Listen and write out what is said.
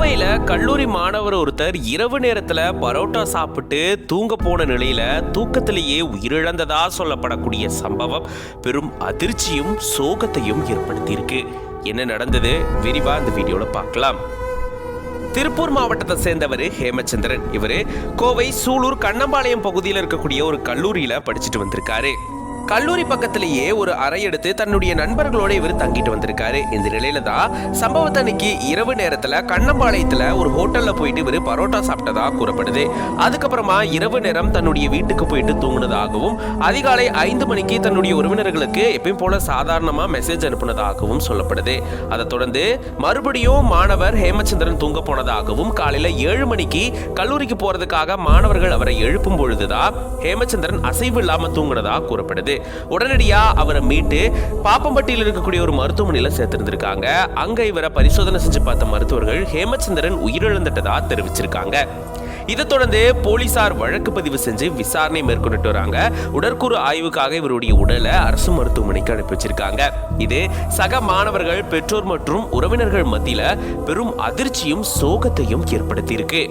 கோவையில கல்லூரி மாணவர் ஒருத்தர் இரவு நேரத்துல பரோட்டா சாப்பிட்டு தூங்க போன நிலையில தூக்கத்திலேயே உயிரிழந்ததா சொல்லப்படக்கூடிய சம்பவம் பெரும் அதிர்ச்சியும் சோகத்தையும் ஏற்படுத்தியிருக்கு. என்ன நடந்தது விரிவா இந்த வீடியோல பார்க்கலாம். திருப்பூர் மாவட்டத்தை சேர்ந்தவர் ஹேமச்சந்திரன். இவரு கோவை சூலூர் கண்ணம்பாளையம் பகுதியில் இருக்கக்கூடிய ஒரு கல்லூரியில படிச்சுட்டு வந்திருக்காரு. கல்லூரி பக்கத்திலேயே ஒரு அறை எடுத்து தன்னுடைய நண்பர்களோட இவர் தங்கிட்டு வந்திருக்காரு. இந்த நிலையில தான் சம்பவத்தன்னைக்கு இரவு நேரத்துல கண்ணம்பாளையத்துல ஒரு ஹோட்டல்ல போயிட்டு இவர் பரோட்டா சாப்பிட்டதா கூறப்படுது. அதுக்கப்புறமா இரவு நேரம் தன்னுடைய வீட்டுக்கு போயிட்டு தூங்குனதாகவும் அதிகாலை 5 மணிக்கு தன்னுடைய உறவினர்களுக்கு எப்பயும் போல சாதாரணமா மெசேஜ் அனுப்புனதாகவும் சொல்லப்படுது. அதை தொடர்ந்து மறுபடியும் மாணவர் ஹேமச்சந்திரன் தூங்க போனதாகவும் காலையில 7 மணிக்கு கல்லூரிக்கு போறதுக்காக மாணவர்கள் அவரை எழுப்பும் பொழுதுதான் ஹேமச்சந்திரன் அசைவு இல்லாம தூங்குனதா கூறப்படுது. உடனடியா அவரை மீட்டு பாப்பம்பட்டியில் இருக்கக்கூடிய ஒரு மருத்துவமனையில சேர்த்திருந்திருக்காங்க. அங்க இவரை பரிசோதனை செஞ்சு பார்த்த மருத்துவர்கள் ஹேமச்சந்திரன் உயிரிழந்துட்டதா தெரிவிச்சிருக்காங்க. இதை தொடர்ந்து போலீசார் வழக்கு பதிவு செஞ்சு விசாரணை மேற்கொண்டுட்டு வராங்க. உடற்கூறு ஆய்வுக்காக இவருடைய உடலை அரசு மருத்துவமனைக்கு அனுப்பி வச்சிருக்காங்க. இது சக மாணவர்கள், பெற்றோர் மற்றும் உறவினர்கள் மத்தியில பெரும் அதிர்ச்சியும் சோகத்தையும் ஏற்படுத்தி இருக்கு.